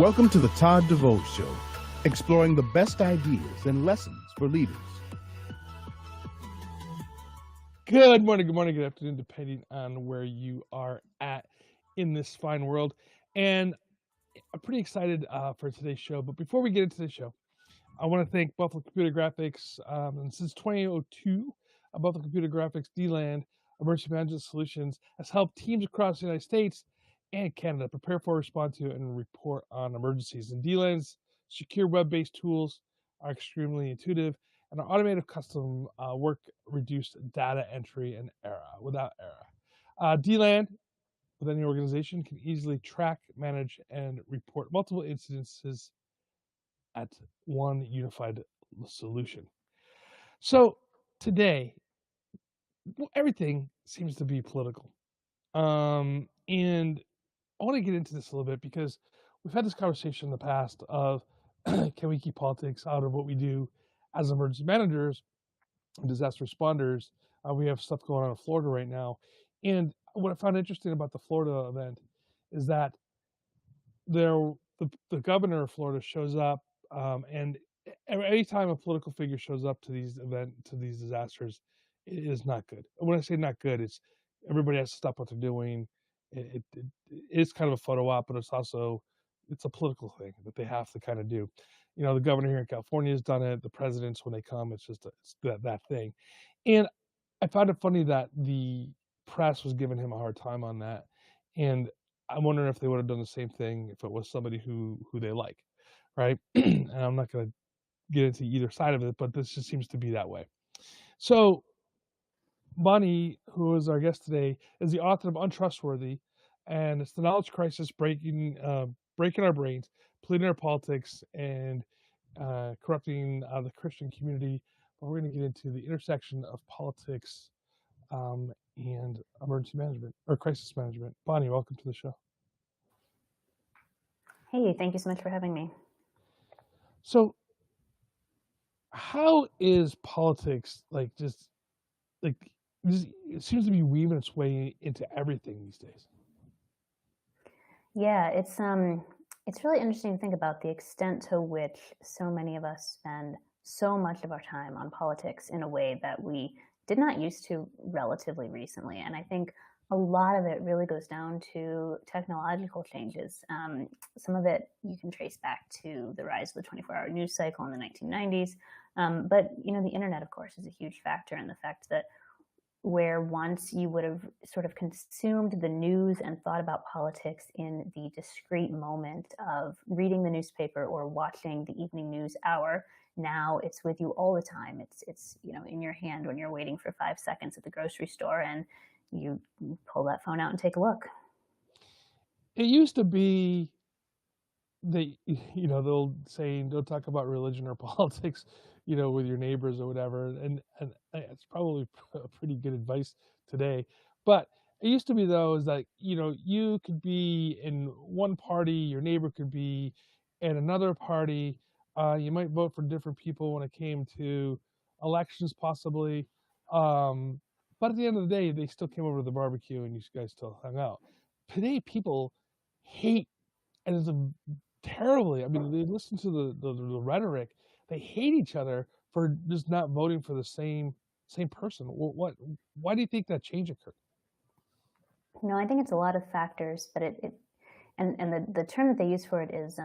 Welcome to the Todd DeVoe Show, exploring the best ideas and lessons for leaders. Good morning, good afternoon, depending on where you are at in this fine world. And I'm pretty excited for today's show. But before we get into the show, I want to thank Buffalo Computer Graphics. And since 2002, Buffalo Computer Graphics DLAND Emergency Management Solutions has helped teams across the United States and Canada prepare for, respond to, and report on emergencies. And DLAND's secure web-based tools are extremely intuitive, and our automated custom work reduced data entry and without error. DLAND, with any organization, can easily track, manage, and report multiple incidences at one unified solution. So today, everything seems to be political. And I want to get into this a little bit because we've had this conversation in the past of can we keep politics out of what we do as emergency managers and disaster responders. We have stuff going on in Florida right now. And what I found interesting about the Florida event is that the governor of Florida shows up, and any time a political figure shows up to these disasters, it is not good. And when I say not good, it's everybody has to stop what they're doing. It is kind of a photo op, but it's a political thing that they have to kind of do. You know, the governor here in California has done it. The presidents, when they come, it's that thing. And I found it funny that the press was giving him a hard time on that. And I'm wondering if they would have done the same thing if it was somebody who they like, right? And I'm not going to get into either side of it, but this just seems to be that way. So Bonnie, who is our guest today, is the author of Untrustworthy, and it's the knowledge crisis breaking our brains, polluting our politics, and corrupting the Christian community. But we're going to get into the intersection of politics and emergency management or crisis management. Bonnie, welcome to the show. Hey, thank you so much for having me. So, how is politics it seems to be weaving its way into everything these days? Yeah, it's really interesting to think about the extent to which so many of us spend so much of our time on politics in a way that we did not used to relatively recently. And I think a lot of it really goes down to technological changes. Some of it you can trace back to the rise of the 24-hour news cycle in the 1990s. But, you know, the internet, of course, is a huge factor in the fact that where once you would have sort of consumed the news and thought about politics in the discrete moment of reading the newspaper or watching the evening news hour, now it's with you all the time. It's you know, in your hand when you're waiting for 5 seconds at the grocery store and you pull that phone out and take a look. It used to be the old saying, don't talk about religion or politics, you know, with your neighbors or whatever. And it's probably pretty good advice today. But it used to be, though, is that, you know, you could be in one party, your neighbor could be in another party. You might vote for different people when it came to elections, possibly. But at the end of the day, they still came over to the barbecue and you guys still hung out. Today, people hate, and it's terribly. I mean, they listen to the rhetoric. They hate each other for just not voting for the same person. Why do you think that change occurred? No, I think it's a lot of factors, but the term that they use for it is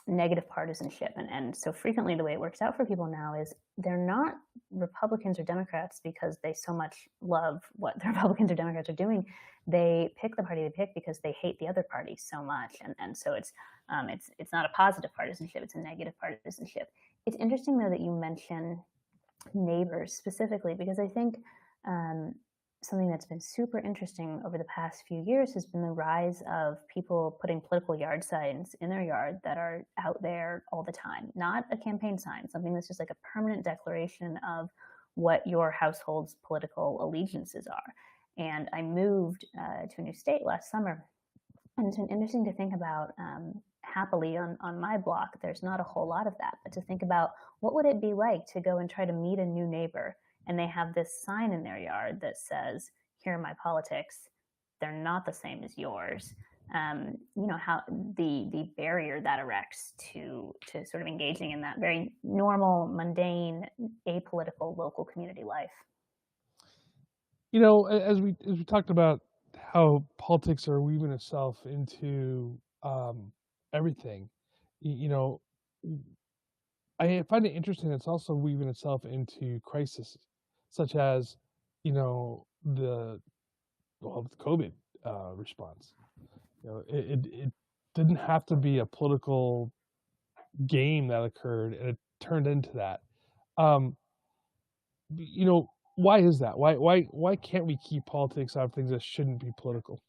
negative partisanship. And so frequently the way it works out for people now is they're not Republicans or Democrats because they so much love what the Republicans or Democrats are doing. They pick the party they pick because they hate the other party so much. And so it's not a positive partisanship, it's a negative partisanship. It's interesting, though, that you mention neighbors specifically, because I think something that's been super interesting over the past few years has been the rise of people putting political yard signs in their yard that are out there all the time. Not a campaign sign, something that's just like a permanent declaration of what your household's political allegiances are. And I moved to a new state last summer, and it's been interesting to think about, happily on my block, there's not a whole lot of that, but to think about what would it be like to go and try to meet a new neighbor and they have this sign in their yard that says, here are my politics. They're not the same as yours. how the barrier that erects to sort of engaging in that very normal, mundane, apolitical local community life. As we talked about how politics are weaving itself into everything, I find it interesting. It's also weaving itself into crises, such as, the COVID response. It didn't have to be a political game that occurred, and it turned into that. Um, why is that? Why can't we keep politics out of things that shouldn't be political?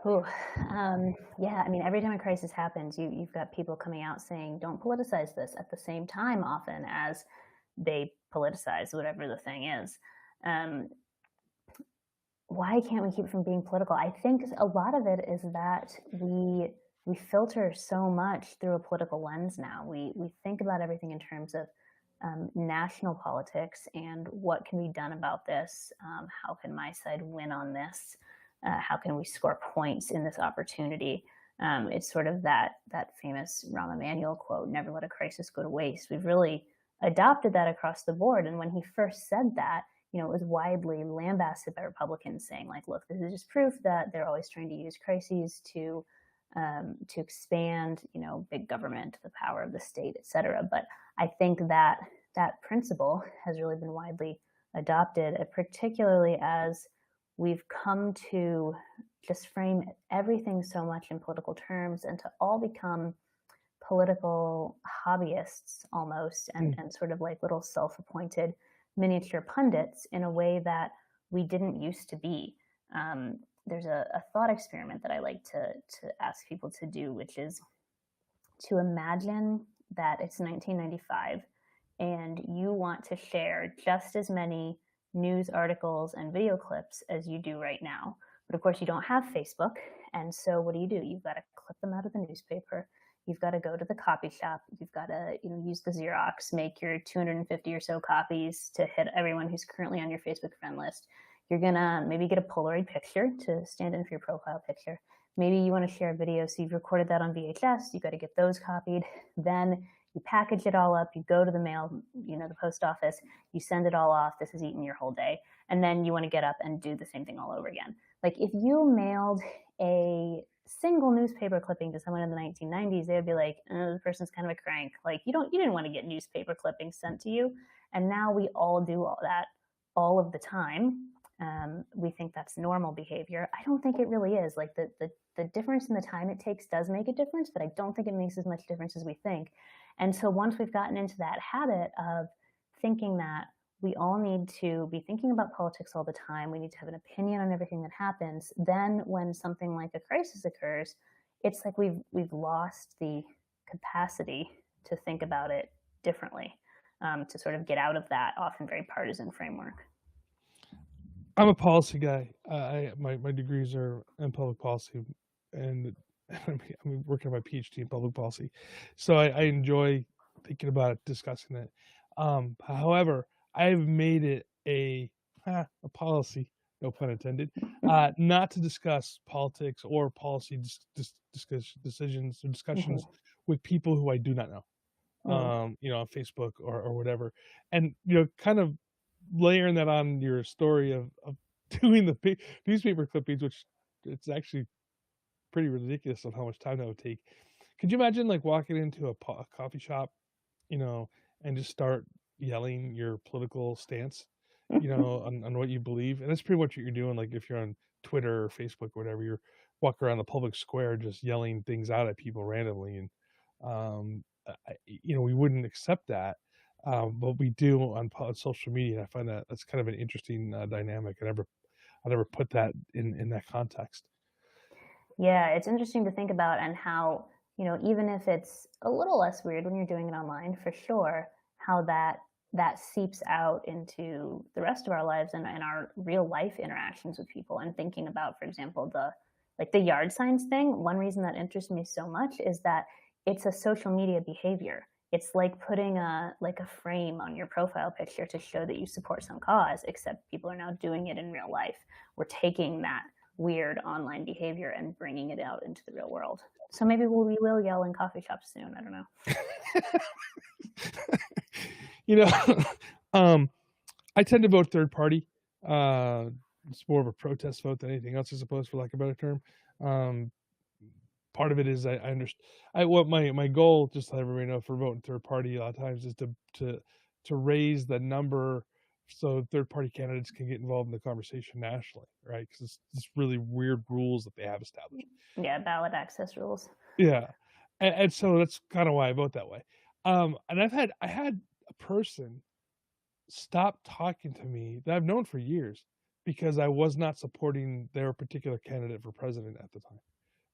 Yeah, I mean, every time a crisis happens, you've got people coming out saying, don't politicize this, at the same time, often as they politicize whatever the thing is. Why can't we keep it from being political? I think a lot of it is that we filter so much through a political lens now. We think about everything in terms of national politics and what can be done about this. How can my side win on this? How can we score points in this opportunity? It's sort of that famous Rahm Emanuel quote, never let a crisis go to waste. We've really adopted that across the board. And when he first said that, it was widely lambasted by Republicans, saying, like, look, this is just proof that they're always trying to use crises to expand, big government, the power of the state, et cetera. But I think that principle has really been widely adopted, particularly as we've come to just frame everything so much in political terms and to all become political hobbyists almost, and sort of like little self-appointed miniature pundits in a way that we didn't used to be. There's a thought experiment that I like to ask people to do, which is to imagine that it's 1995 and you want to share just as many news articles and video clips as you do right now. But of course, you don't have Facebook. And so what do? You've got to clip them out of the newspaper. You've got to go to the copy shop. You've got to use the Xerox, make your 250 or so copies to hit everyone who's currently on your Facebook friend list. You're going to maybe get a Polaroid picture to stand in for your profile picture. Maybe you want to share a video, so you've recorded that on VHS. You've got to get those copied. Then you package it all up. You go to the mail, the post office. You send it all off. This has eaten your whole day. And then you want to get up and do the same thing all over again. Like, if you mailed a single newspaper clipping to someone in the 1990s, they would be like, oh, the person's kind of a crank. Like, you didn't want to get newspaper clippings sent to you. And now we all do all that all of the time. We think that's normal behavior. I don't think it really is. Like, the difference in the time it takes does make a difference, but I don't think it makes as much difference as we think. And so once we've gotten into that habit of thinking that we all need to be thinking about politics all the time, we need to have an opinion on everything that happens, then when something like a crisis occurs, it's like we've lost the capacity to think about it differently, to sort of get out of that often very partisan framework. I'm a policy guy. My degrees are in public policy, and I'm working on my PhD in public policy, so I enjoy thinking about it, discussing it. However, I've made it a policy, no pun intended, not to discuss politics or policy decisions or discussions with people who I do not know, on Facebook or whatever, and kind of layering that on your story of doing the newspaper clippings, which it's actually pretty ridiculous of how much time that would take. Could you imagine, like, walking into a coffee shop, and just start yelling your political stance, on what you believe? And that's pretty much what you're doing. Like, if you're on Twitter or Facebook or whatever, you're walking around the public square just yelling things out at people randomly. And we wouldn't accept that, but we do on social media. I find that's kind of an interesting dynamic. I never put that in that context. Yeah, it's interesting to think about, and how, even if it's a little less weird when you're doing it online, for sure, how that seeps out into the rest of our lives and our real life interactions with people. And thinking about, for example, the yard signs thing. One reason that interests me so much is that it's a social media behavior. It's like putting a frame on your profile picture to show that you support some cause, except people are now doing it in real life. We're taking that weird online behavior and bringing it out into the real world. So maybe we will yell in coffee shops soon. I don't know. I tend to vote third party. It's more of a protest vote than anything else, I suppose, for lack of a better term. Part of it is I understand. What my goal, just to let everybody know, for voting third party a lot of times is to raise the number so third party candidates can get involved in the conversation nationally, right? Because it's really weird rules that they have established. Yeah, ballot access rules. Yeah, and so that's kind of why I vote that way. And I had a person stop talking to me that I've known for years because I was not supporting their particular candidate for president at the time.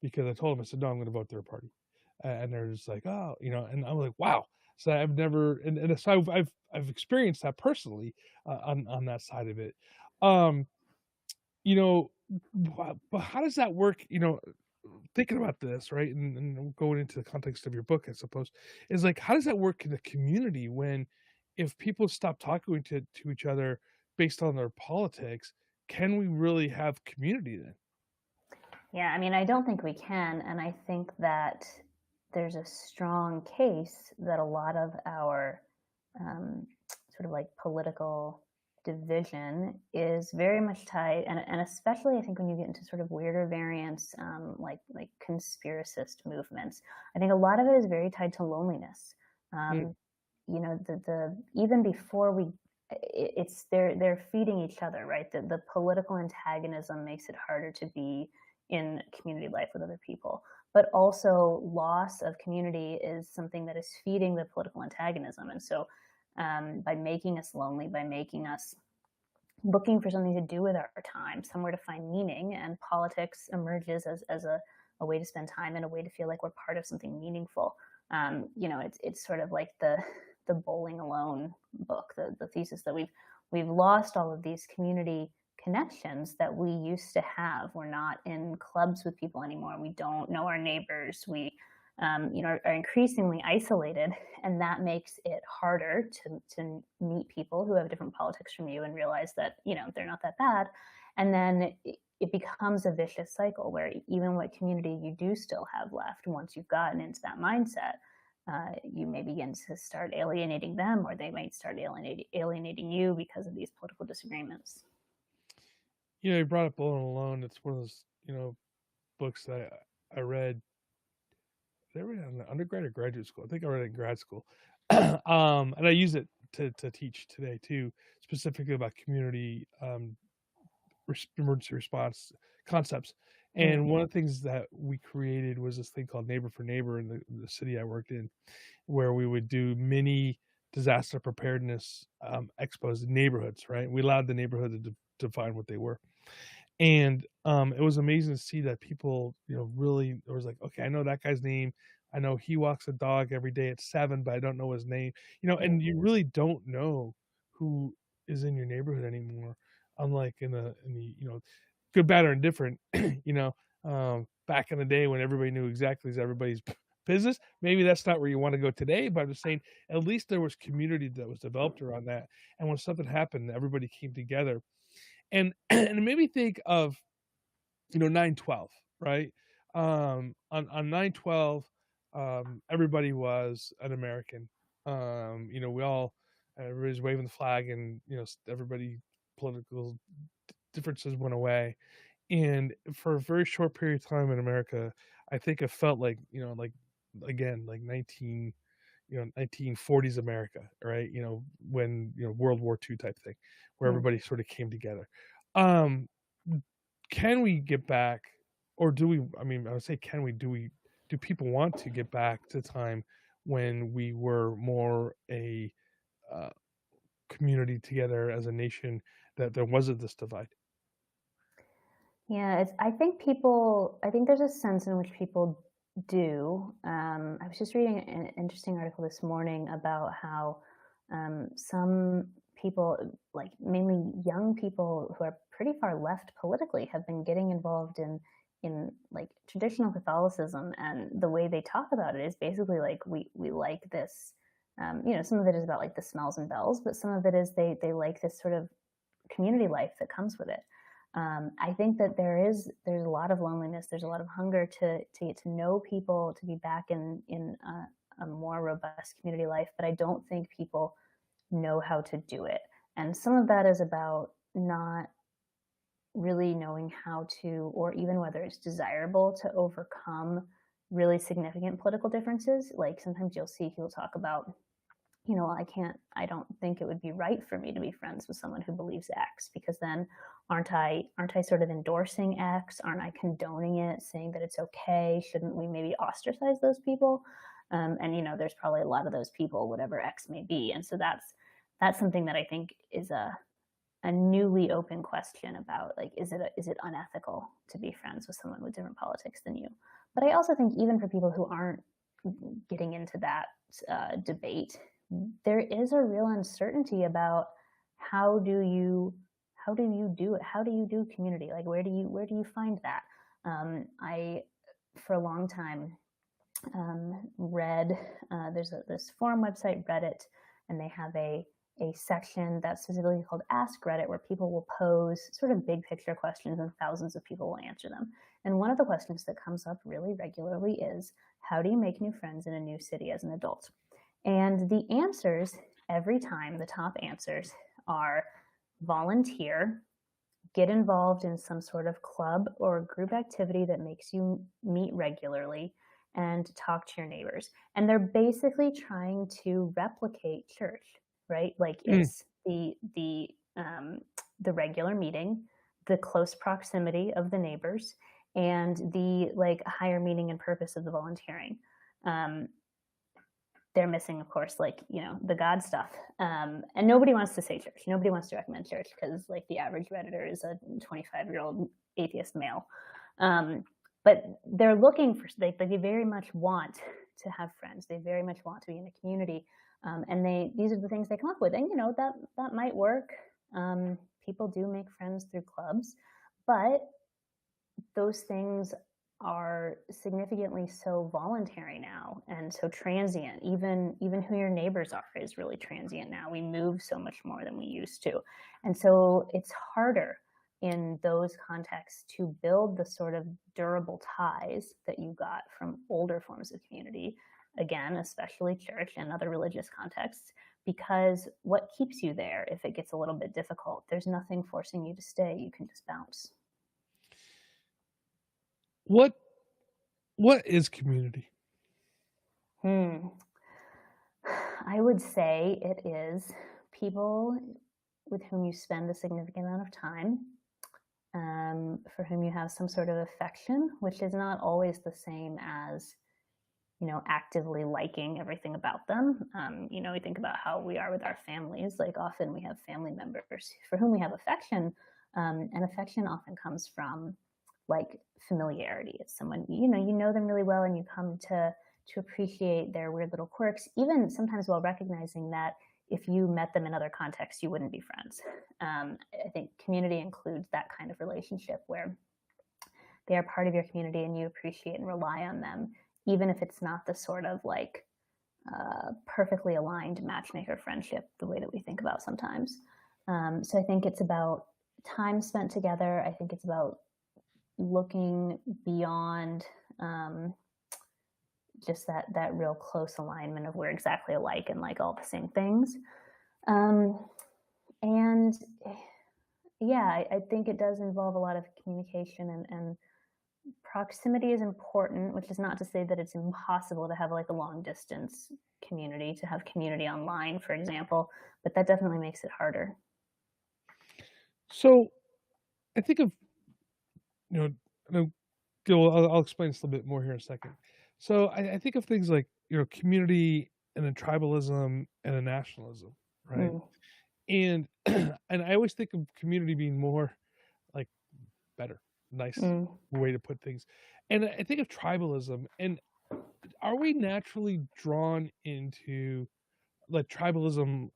Because I told them, I said, no, I'm going to vote third party. And they're just like, oh, and I'm like, wow. So I've never, and so I've experienced that personally on that side of it. But how does that work? Thinking about this, right, and going into the context of your book, I suppose, is like, how does that work in the community when, if people stop talking to each other based on their politics, can we really have community then? Yeah, I mean, I don't think we can. And I think that there's a strong case that a lot of our sort of like political division is very much tied, and especially I think when you get into sort of weirder variants, like conspiracist movements, I think a lot of it is very tied to loneliness. The even before it's they're feeding each other, right? The political antagonism makes it harder to be in community life with other people, but also loss of community is something that is feeding the political antagonism. And so by making us lonely, by making us looking for something to do with our time, somewhere to find meaning, and politics emerges as a way to spend time and a way to feel like we're part of something meaningful. It's sort of like the Bowling Alone book, the thesis that we've lost all of these community connections that we used to have. We're not in clubs with people anymore. We don't know our neighbors. We are increasingly isolated, and that makes it harder to meet people who have different politics from you and realize that they're not that bad. And then it becomes a vicious cycle where even what community you do still have left, once you've gotten into that mindset, you may begin to start alienating them, or they might start alienating you because of these political disagreements. You brought up Bowling Alone. It's one of those, books that I read. Did I read it in undergrad or graduate school? I think I read it in grad school. And I use it to teach today too, specifically about community emergency response concepts. And one of the things that we created was this thing called Neighbor for Neighbor in the city I worked in, where we would do mini disaster preparedness expos in neighborhoods, right? We allowed the neighborhood to define what they were. And it was amazing to see that people, really, it was like, okay, I know that guy's name. I know he walks a dog every day at 7, but I don't know his name. And you really don't know who is in your neighborhood anymore. Unlike in the good, bad, or indifferent. Back in the day when everybody knew exactly everybody's business. Maybe that's not where you want to go today, but I'm just saying, at least there was community that was developed around that. And when something happened, everybody came together. And it made me think of 9/12, right? On 9/12, everybody was an American. Everybody's waving the flag, and everybody, political differences went away. And for a very short period of time in America, I think it felt like again, like 1940s America, right? When World War II type thing, where everybody sort of came together. Can we get back, or do we? I mean, I would say, can we? Do people want to get back to time when we were more a community together as a nation, that there wasn't this divide? Yeah, I think there's a sense in which people do. I was just reading an interesting article this morning about how some people, like mainly young people who are pretty far left politically, have been getting involved in like traditional Catholicism, and the way they talk about it is basically like we like this. Some of it is about like the smells and bells, but some of it is they like this sort of community life that comes with it. I think that there's a lot of loneliness. There's a lot of hunger to get to know people, to be back in a more robust community life. But I don't think people know how to do it. And some of that is about not really knowing how to, or even whether it's desirable to overcome really significant political differences. Like sometimes you'll see people talk about, I don't think it would be right for me to be friends with someone who believes X, because then aren't I sort of endorsing X? Aren't I condoning it, saying that it's okay? Shouldn't we maybe ostracize those people? And there's probably a lot of those people, whatever X may be. And so that's something that I think is a newly open question about, like, is it unethical to be friends with someone with different politics than you? But I also think even for people who aren't getting into that debate, there is a real uncertainty about how do you do it? How do you do community? Like, where do you find that? I, for a long time, read, there's this forum website, Reddit, and they have a section that's specifically called Ask Reddit, where people will pose sort of big picture questions and thousands of people will answer them. And one of the questions that comes up really regularly is, how do you make new friends in a new city as an adult? And the answers every time, the top answers are volunteer, get involved in some sort of club or group activity that makes you meet regularly, and talk to your neighbors. And they're basically trying to replicate church, right? Like it's the regular meeting, the close proximity of the neighbors, and the like higher meaning and purpose of the volunteering. They're missing, of course, like, the God stuff. And nobody wants to say church. Nobody wants to recommend church because, like, the average Redditor is a 25-year-old atheist male. But they're looking for, they very much want to have friends. They very much want to be in a community. And these are the things they come up with. And, that might work. People do make friends through clubs, but those things are significantly so voluntary now and so transient. Even who your neighbors are is really transient now. We move so much more than we used to. And so it's harder in those contexts to build the sort of durable ties that you got from older forms of community, again, especially church and other religious contexts, because what keeps you there if it gets a little bit difficult? There's nothing forcing you to stay. You can just bounce. What is community? I would say it is people with whom you spend a significant amount of time, for whom you have some sort of affection, which is not always the same as, actively liking everything about them. We think about how we are with our families. Like, often we have family members for whom we have affection, and affection often comes from, like, familiarity. It's someone, you know them really well, and you come to appreciate their weird little quirks, even sometimes while recognizing that if you met them in other contexts, you wouldn't be friends. I think community includes that kind of relationship where they are part of your community and you appreciate and rely on them, even if it's not the sort of like perfectly aligned matchmaker friendship the way that we think about sometimes. So I think it's about time spent together. I think it's about looking beyond just that real close alignment of we're exactly alike and like all the same things. And yeah, I think it does involve a lot of communication, and proximity is important, which is not to say that it's impossible to have like a long distance community, to have community online, for example, but that definitely makes it harder. So I think of, I'll explain this a little bit more here in a second. So I think of things like, community and a tribalism and a nationalism, right? And and I always think of community being more like better, nice way to put things. And I think of tribalism, and are we naturally drawn into like tribalism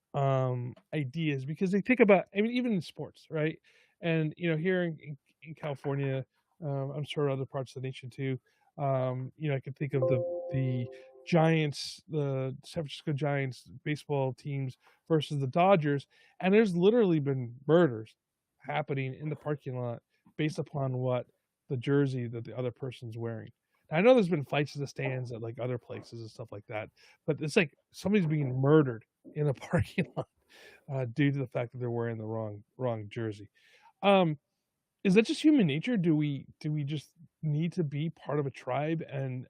ideas? Because they think about, even in sports, right? And here in California, I'm sure other parts of the nation too. I can think of the Giants, the San Francisco Giants baseball teams versus the Dodgers, and there's literally been murders happening in the parking lot based upon what the jersey that the other person's wearing. I know there's been fights in the stands at like other places and stuff like that, but it's like somebody's being murdered in a parking lot due to the fact that they're wearing the wrong jersey. Is that just human nature? Do we just need to be part of a tribe and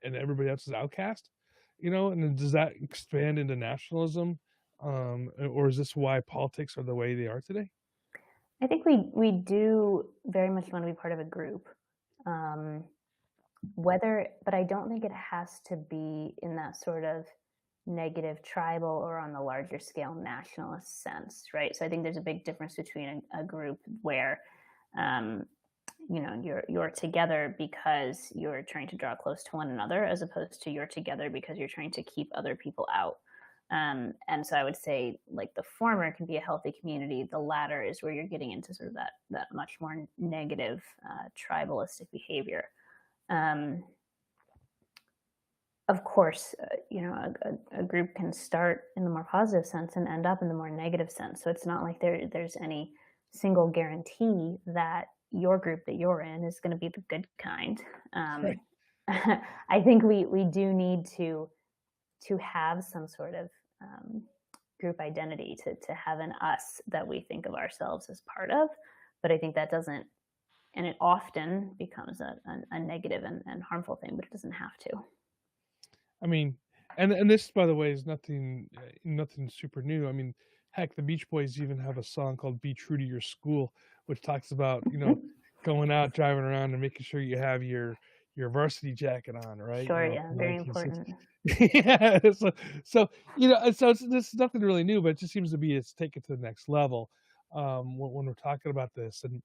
everybody else is outcast? And then does that expand into nationalism? Or is this why politics are the way they are today? I think we do very much want to be part of a group. But I don't think it has to be in that sort of negative tribal or on the larger scale nationalist sense, right? So I think there's a big difference between a group where you're together because you're trying to draw close to one another, as opposed to you're together because you're trying to keep other people out. And so I would say like the former can be a healthy community. The latter is where you're getting into sort of that much more negative tribalistic behavior. Of course, a group can start in the more positive sense and end up in the more negative sense. So it's not like there's any single guarantee that your group that you're in is going to be the good kind. Right. I think we do need to have some sort of group identity, to have an us that we think of ourselves as part of. But I think that doesn't, and it often becomes a negative and harmful thing, but it doesn't have to. I mean, and this, by the way, is nothing super new. I mean, heck, the Beach Boys even have a song called "Be True to Your School," which talks about going out, driving around, and making sure you have your varsity jacket on, right? Sure, yeah, very important. Yeah, so this is nothing really new, but it just seems to be it's taken to the next level when we're talking about this, and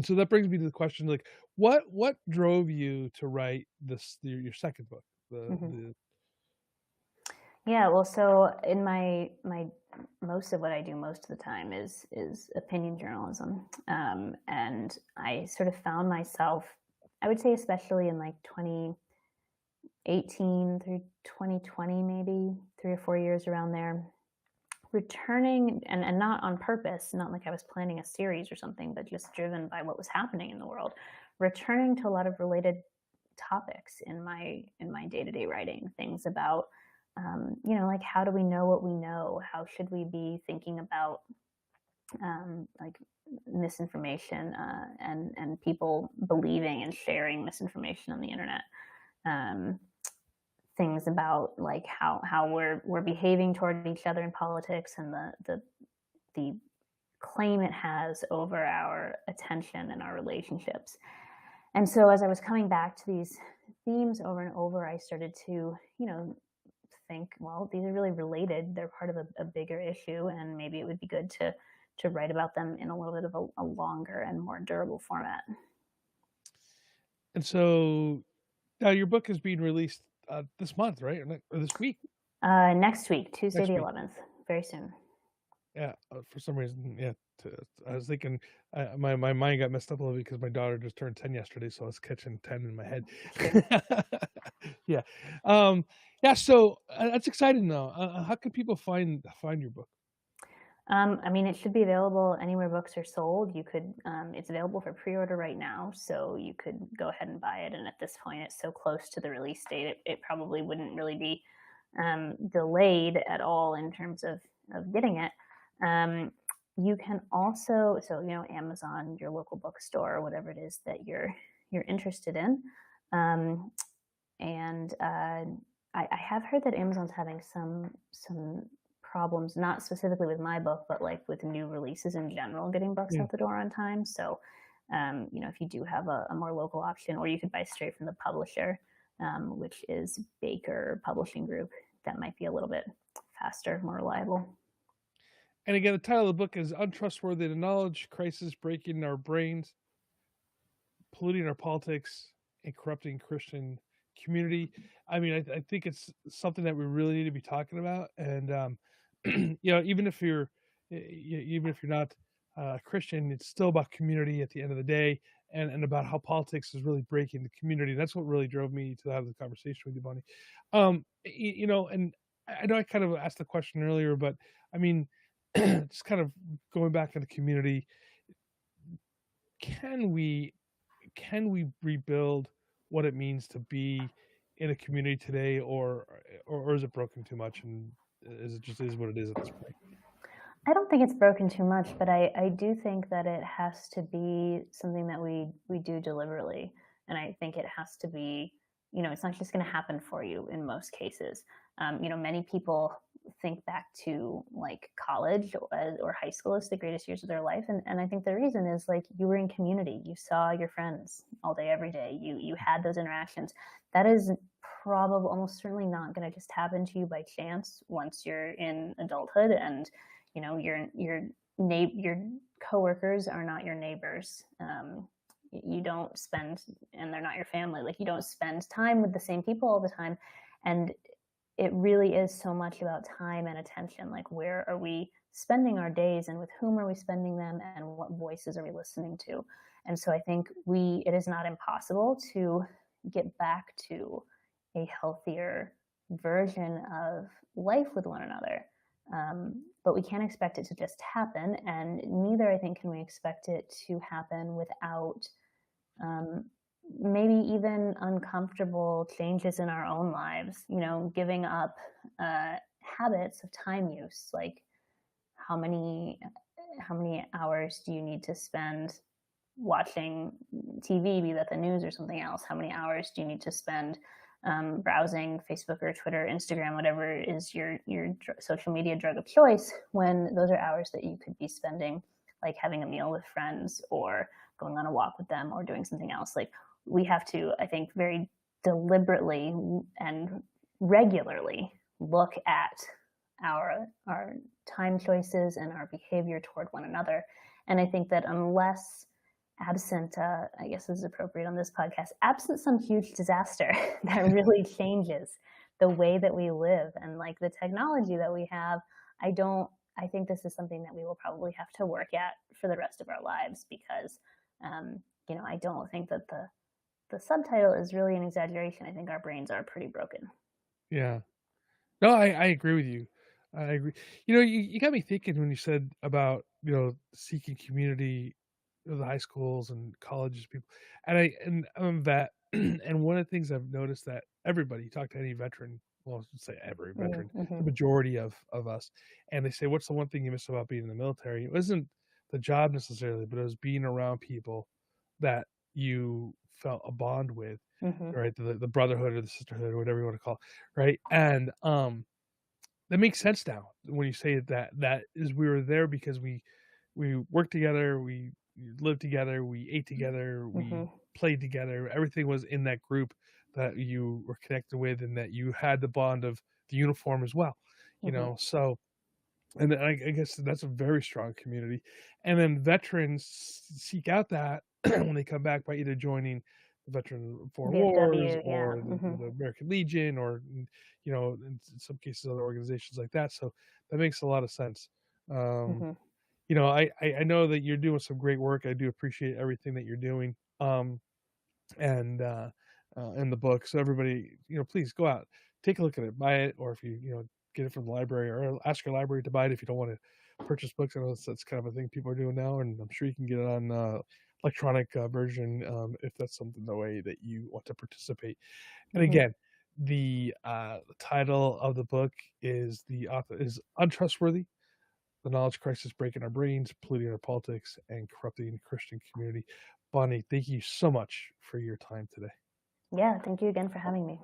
so that brings me to the question, like, what drove you to write your second book? Yeah, well, so in my most of what I do most of the time is opinion journalism, and I sort of found myself, I would say, especially in like 2018 through 2020, maybe 3 or 4 years around there, returning, and not on purpose, not like I was planning a series or something, but just driven by what was happening in the world, returning to a lot of related topics in my day-to-day writing, things about like, how do we know what we know? How should we be thinking about like misinformation and people believing and sharing misinformation on the internet? Things about like how we're behaving toward each other in politics, and the claim it has over our attention and our relationships. And so as I was coming back to these themes over and over, I started to think, well, these are really related. They're part of a bigger issue, and maybe it would be good to write about them in a little bit of a longer and more durable format. And so now your book is being released this month, right? Or this week? Next week, Tuesday the 11th, very soon. Yeah, for some reason, yeah. I was thinking, my mind got messed up a little bit because my daughter just turned 10 yesterday, so I was catching 10 in my head. Yeah, yeah. So that's exciting, though. How can people find your book? I mean, it should be available anywhere books are sold. You could, it's available for pre-order right now, so you could go ahead and buy it. And at this point, it's so close to the release date, it probably wouldn't really be delayed at all in terms of getting it. You can also, Amazon, your local bookstore, whatever it is that you're interested in. And I have heard that Amazon's having some problems, not specifically with my book, but like with new releases in general, getting books out the door on time. So, if you do have a more local option, or you could buy straight from the publisher, which is Baker Publishing Group, that might be a little bit faster, more reliable. And again, the title of the book is Untrustworthy: The Knowledge Crisis Breaking Our Brains, Polluting Our Politics, and Corrupting Christian Community. I mean, I think it's something that we really need to be talking about. And, even if you're not a Christian, it's still about community at the end of the day, and about how politics is really breaking the community. That's what really drove me to have the conversation with you, Bonnie. And I know I kind of asked the question earlier, but I mean, just kind of going back into community. can we rebuild what it means to be in a community today, or is it broken too much, and is it just is what it is at this point? I don't think it's broken too much, but I do think that it has to be something that we do deliberately. And I think it has to be, it's not just going to happen for you in most cases. Many people think back to like college or high school as the greatest years of their life. And I think the reason is like you were in community, you saw your friends all day, every day, you had those interactions. That is probably almost certainly not going to just happen to you by chance once you're in adulthood, and your coworkers are not your neighbors. You don't spend, and they're not your family. Like you don't spend time with the same people all the time, and it really is so much about time and attention. Like where are we spending our days, and with whom are we spending them, and what voices are we listening to? And so I think it is not impossible to get back to a healthier version of life with one another. But we can't expect it to just happen, and neither, I think, can we expect it to happen without maybe even uncomfortable changes in our own lives. Giving up habits of time use, like how many hours do you need to spend watching TV, be that the news or something else? How many hours do you need to spend browsing Facebook or Twitter, Instagram, whatever is your social media drug of choice, when those are hours that you could be spending like having a meal with friends or going on a walk with them or doing something else? Like we have to, I think, very deliberately and regularly look at our time choices and our behavior toward one another. And I think that unless absent, I guess this is appropriate on this podcast, absent some huge disaster that really changes the way that we live and like the technology that we have, I think this is something that we will probably have to work at for the rest of our lives, because, I don't think that the subtitle is really an exaggeration. I think our brains are pretty broken. Yeah. No, I agree with you. I agree. You got me thinking when you said about, seeking community, the high schools and colleges people, and I'm a vet, and one of the things I've noticed that everybody, you talk to any veteran, well, I should say every veteran, Mm-hmm. the majority of us, and they say, what's the one thing you miss about being in the military? It wasn't the job necessarily, but it was being around people that you felt a bond with, Mm-hmm. right? The brotherhood or the sisterhood or whatever you want to call it, right? And that makes sense now when you say that is, we were there because we worked together, we lived together, we ate together, we Mm-hmm. played together. Everything was in that group that you were connected with, and that you had the bond of the uniform as well. Mm-hmm. So, and I guess that's a very strong community. And then veterans seek out that when they come back by either joining the Veteran Foreign Wars VFW, yeah. or Mm-hmm. the American Legion, or in some cases other organizations like that. So that makes a lot of sense. Mm-hmm. I know that you're doing some great work. I do appreciate everything that you're doing. And in the book, so everybody, please go out, take a look at it, buy it, or if you get it from the library, or ask your library to buy it if you don't want to purchase books. I know that's kind of a thing people are doing now, and I'm sure you can get it on electronic version if that's something the way that you want to participate. And Mm-hmm. again, the title of the book is Untrustworthy: The Knowledge Crisis Breaking Our Brains, Polluting Our Politics, and Corrupting the Christian Community. Bonnie, thank you so much for your time today. Yeah, thank you again for having me.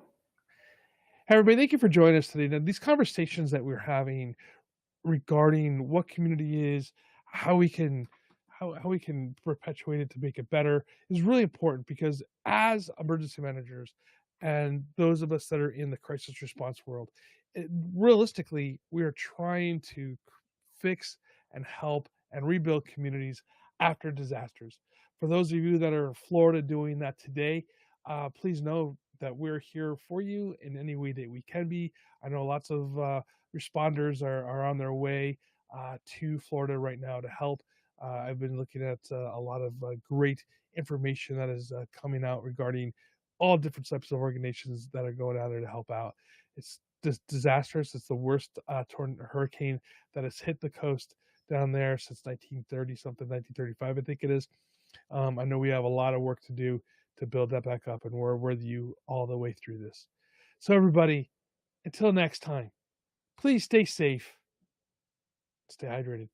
Hey, everybody, thank you for joining us today. Now, these conversations that we're having regarding what community is, how we can perpetuate it to make it better, is really important, because as emergency managers and those of us that are in the crisis response world, realistically, we are trying to fix and help and rebuild communities after disasters. For those of you that are in Florida doing that today, please know that we're here for you in any way that we can be. I know lots of responders are on their way to Florida right now to help. I've been looking at a lot of great information that is coming out regarding all different types of organizations that are going out there to help out. It's just disastrous. It's the worst hurricane that has hit the coast down there since 1930 something, 1935, I think it is. I know we have a lot of work to do to build that back up, and we're with you all the way through this. So everybody, until next time, please stay safe, stay hydrated.